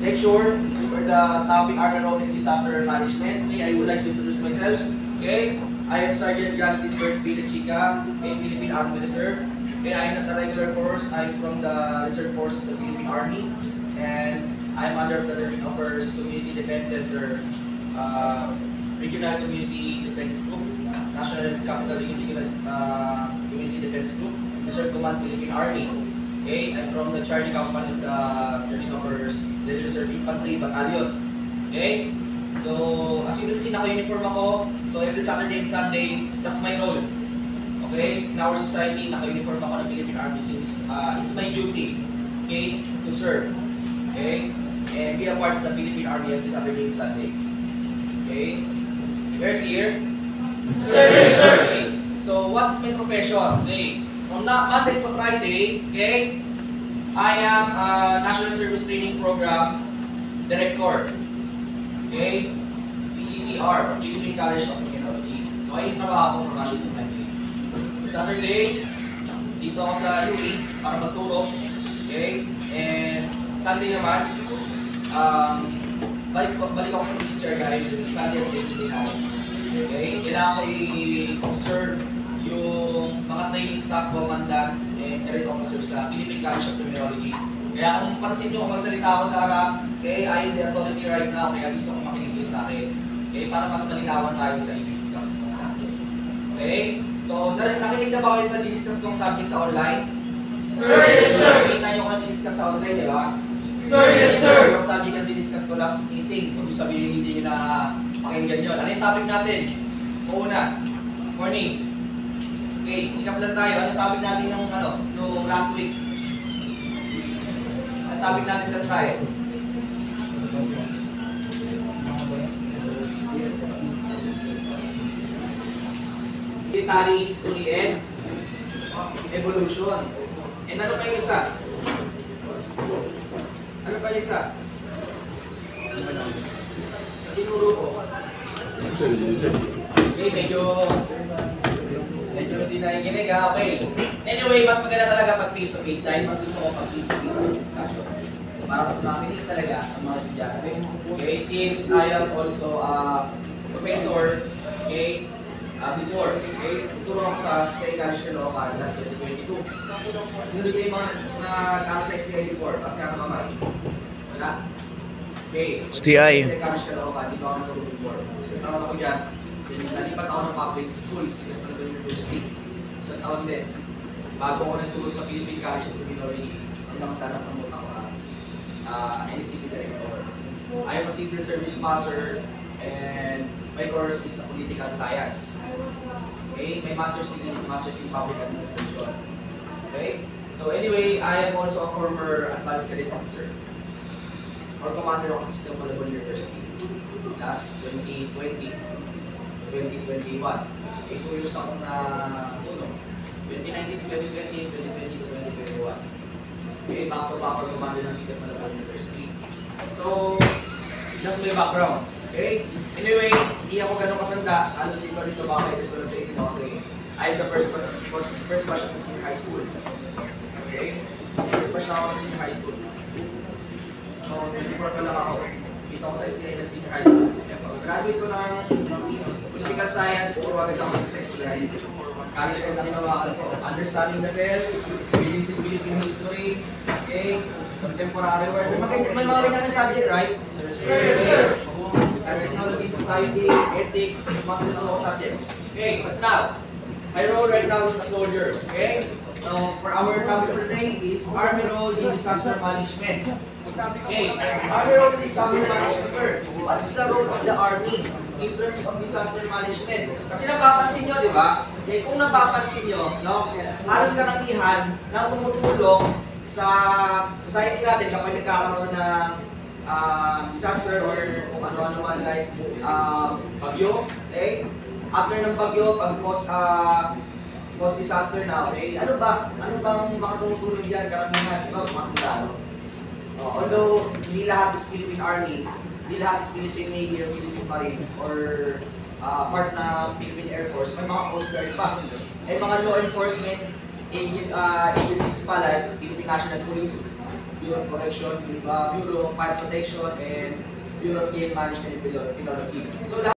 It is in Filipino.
lecture for the topic Army Role in Disaster Management. I would like to introduce myself. Okay, I am Sergeant Grantis Bert B. Chica, a Philippine Army Reserve. Okay, I am not a regular force. I'm from the Reserve Force of the Philippine Army, and I'm under the Learning Offers Community Defense Center, Regional Community Defense Group, National Capital Community Defense Group, Reserve Command Philippine Army. Okay, I'm from the Charlie Company of the Learning Offers, the Reserve Infantry Battalion. Okay, so as you can see, naka-uniform ako. So every Saturday and Sunday, that's my role. Okay, in our society, naka-uniform ako ng Philippine Army since it's my duty, okay, to serve. Okay, and be a part of the Philippine Army every Saturday and Sunday. Okay, very clear? Sir, yes, sir. Okay. So what's my profession? Okay, from Monday to Friday, okay, I am a National Service Training Program Director. Okay, PCCR, Philippine College of Criminology. So ay trabaho ko from Monday to Friday. Saturday, dito ako sa UAE para magturo. Okay, and Sunday naman, balik ako sa PCCR dahil Sunday at day ako. Okay, kailangan ko i-observe yung mga training staff, commandant, and cadet officer sa Philippine College of Criminology. Kaya kung pansin nyo kung magsalita ako sa harap, okay, I am the authority right now, kaya gusto kong makinig kayo sa akin. Okay, para mas malinawan tayo sa i-discuss ng subject. Okay, so nakinig na ba kayo sa i-discuss kong subject sa online? Sir, yes, sir. Kita nyo kung i-discuss sa online, di ba? Sir, yes, sir. Yung sabi ka di-discuss ko last meeting, kung sabihin hindi nyo na pakinggan yun. Ano yung topic natin? Una, morning. Okay, ikap lang tayo. Ano topic natin nung last week? Ano topic natin lang tayo? Military history and evolution. And ano pa yung isa? Ano pa yung isa? Tinuro ko. Okay, medyo hindi nakikinig ha. Okay. Anyway, mas maganda talaga pag face to face dahil mas gusto ko pag face to face ang discussion. Para mas makinig talaga ang mga estudyante. Okay, since I am also a professor, okay, before, okay, tuturo ako sa State College Caloocan last 2022. Sinunod kayo mga nag-aaral sa STI before, tapos kaya kamay. Wala? Okay. STI. State College Caloocan, dito ako naturo before. Isang taon ako dyan, nalipat ako ng public schools, Sinatalo University. Isang taon din. Bago ako nagturo sa Philippine College of Criminology, hanggang sa nakamot ako as NCP Director. I am a civil service master and my course is political science. Okay, my master's degree is master's in public administration. Okay, so anyway, I am also a former advanced cadet officer or commander of System Malabon University last 2020, 2021. 2 years akong na 2019 to 2020, 2020 to 2021. Okay, back to commander ng System Malabon University. So, just my background. Okay? Anyway, hindi ako ganun katanda. Ano si Ito dito, bakit ito lang sa inyo kasi I'm the first batch of the senior high school. Okay? First batch ako sa senior high school. So, 24 pa lang ako. Dito ako sa STI ng senior high school. Pag-graduate ko ng political science, puro agad ako sa STI. College ko na ginawakan ko. Understanding the self, reading in Philippine history, okay? Contemporary world. May mga rin subject, right? Yes, sir. Science, technology, society, ethics, mga all subjects. Okay, but now, my role right now is a soldier. Okay? So, for our topic for today is Army role in disaster management. Okay, Army role in disaster management, sir. What's the role of the Army in terms of disaster management? Kasi napapansin nyo, di ba? Eh, kung napapansin nyo, no, halos karamihan na tumutulong sa society natin kapag nagkakaroon ng disaster or kung ano-ano man like bagyo, okay? After ng bagyo, pag post-disaster na, okay? Ano bang mga tumutulong dyan karamihan, di ba? Mga sundalo. Although, hindi lahat is Philippine Army, hindi lahat is Philippine Navy or Philippine Marine or part na Philippine Air Force, may mga Coast Guard pa. May mga law enforcement agencies pa like Philippine National Police, Bureau of Correction, Bureau of Fire Protection, and Bureau of Game Management and Penology. So